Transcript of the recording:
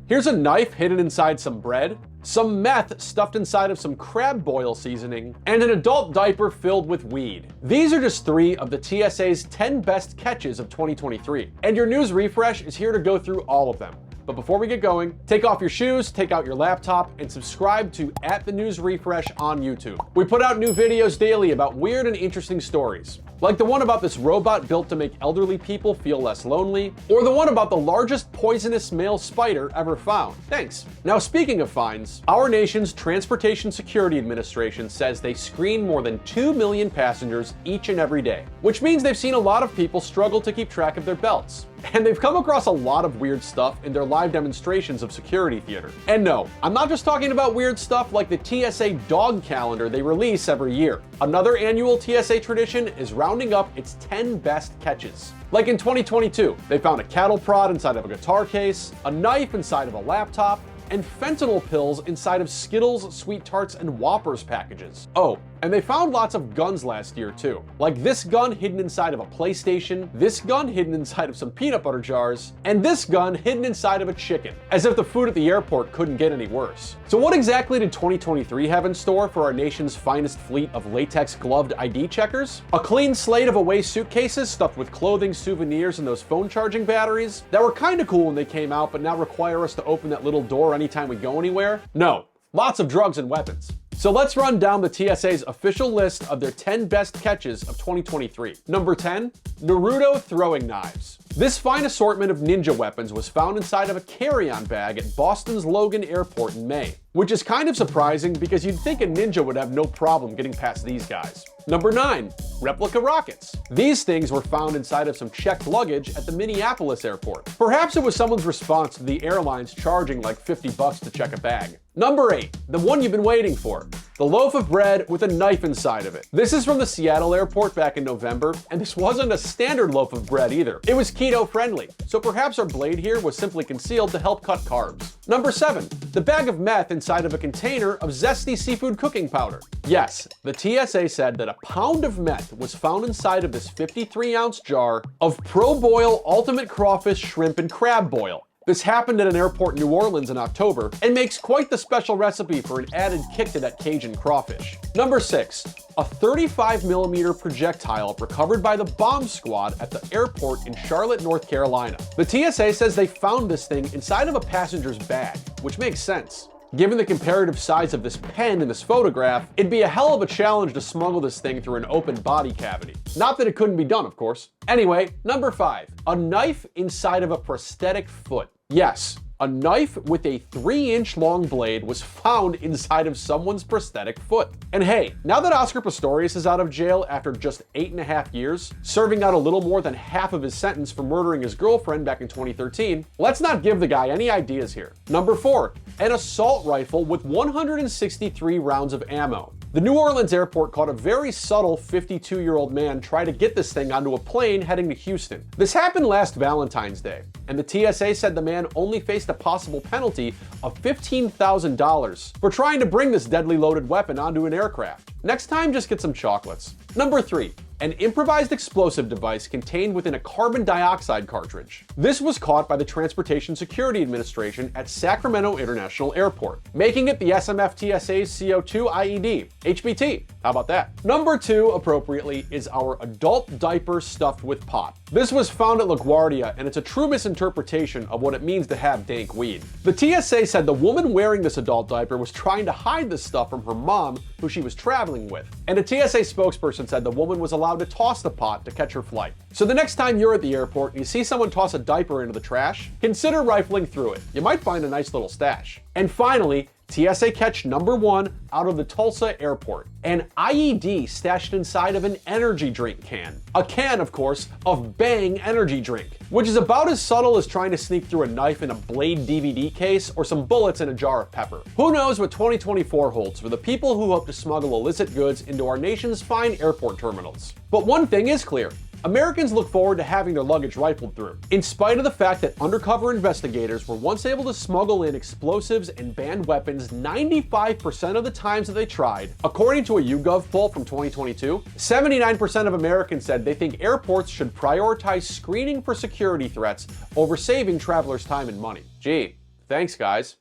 Here's a knife hidden inside some bread, some meth stuffed inside of some crab boil seasoning, and an adult diaper filled with weed. These are just 3 of the TSA's 10 best catches of 2023, and your news refresh is here to go through all of them. But before we get going, take off your shoes, take out your laptop, and subscribe to @TheNewsRefresh on YouTube. We put out new videos daily about weird and interesting stories, like the one about this robot built to make elderly people feel less lonely, or the one about the largest poisonous male spider ever found. Thanks. Now, speaking of fines, our nation's Transportation Security Administration says they screen more than 2 million passengers each and every day, which means they've seen a lot of people struggle to keep track of their belts. And they've come across a lot of weird stuff in their live demonstrations of security theater. And no, I'm not just talking about weird stuff like the TSA dog calendar they release every year. Another annual TSA tradition is rounding up its 10 best catches. Like in 2022, they found a cattle prod inside of a guitar case, a knife inside of a laptop, and fentanyl pills inside of Skittles, Sweet Tarts, and Whoppers packages. Oh, and they found lots of guns last year too. Like this gun hidden inside of a PlayStation, this gun hidden inside of some peanut butter jars, and this gun hidden inside of a chicken. As if the food at the airport couldn't get any worse. So what exactly did 2023 have in store for our nation's finest fleet of latex gloved ID checkers? A clean slate of away suitcases stuffed with clothing, souvenirs, and those phone charging batteries that were kinda cool when they came out but now require us to open that little door anytime we go anywhere? No, lots of drugs and weapons. So let's run down the TSA's official list of their 10 best catches of 2023. Number 10, Naruto throwing knives. This fine assortment of ninja weapons was found inside of a carry-on bag at Boston's Logan Airport in May, which is kind of surprising because you'd think a ninja would have no problem getting past these guys. Number 9, replica rockets. These things were found inside of some checked luggage at the Minneapolis airport. Perhaps it was someone's response to the airlines charging like $50 to check a bag. Number 8, the one you've been waiting for. The loaf of bread with a knife inside of it. This is from the Seattle airport back in November, and this wasn't a standard loaf of bread either. It was keto friendly, so perhaps our blade here was simply concealed to help cut carbs. Number 7, the bag of meth inside of a container of zesty seafood cooking powder. Yes, the TSA said that a pound of meth was found inside of this 53-ounce jar of Pro Boil Ultimate Crawfish Shrimp and Crab Boil. This happened at an airport in New Orleans in October and makes quite the special recipe for an added kick to that Cajun crawfish. Number 6, a 35mm projectile recovered by the bomb squad at the airport in Charlotte, North Carolina. The TSA says they found this thing inside of a passenger's bag, which makes sense. Given the comparative size of this pen in this photograph, it'd be a hell of a challenge to smuggle this thing through an open body cavity. Not that it couldn't be done, of course. Anyway, number 5, a knife inside of a prosthetic foot. Yes, a knife with a 3-inch long blade was found inside of someone's prosthetic foot. And hey, now that Oscar Pistorius is out of jail after just 8.5 years, serving out a little more than half of his sentence for murdering his girlfriend back in 2013, let's not give the guy any ideas here. Number 4, an assault rifle with 163 rounds of ammo. The New Orleans airport caught a very subtle 52-year-old man try to get this thing onto a plane heading to Houston. This happened last Valentine's Day, and the TSA said the man only faced a possible penalty of $15,000 for trying to bring this deadly loaded weapon onto an aircraft. Next time, just get some chocolates. Number 3, an improvised explosive device contained within a carbon dioxide cartridge. This was caught by the Transportation Security Administration at Sacramento International Airport, making it the SMF-TSA's CO2 IED, HBT. How about that? Number 2, appropriately, is our adult diaper stuffed with pot. This was found at LaGuardia, and it's a true misinterpretation of what it means to have dank weed. The TSA said the woman wearing this adult diaper was trying to hide this stuff from her mom, who she was traveling with. And a TSA spokesperson said the woman was allowed to toss the pot to catch her flight. So the next time you're at the airport and you see someone toss a diaper into the trash, consider rifling through it. You might find a nice little stash. And finally, TSA catch number 1 out of the Tulsa airport. An IED stashed inside of an energy drink can. A can, of course, of Bang energy drink, which is about as subtle as trying to sneak through a knife in a Blade DVD case or some bullets in a jar of pepper. Who knows what 2024 holds for the people who hope to smuggle illicit goods into our nation's fine airport terminals. But one thing is clear. Americans look forward to having their luggage rifled through, in spite of the fact that undercover investigators were once able to smuggle in explosives and banned weapons 95% of the times that they tried. According to a YouGov poll from 2022, 79% of Americans said they think airports should prioritize screening for security threats over saving travelers time and money. Gee, Thanks, guys.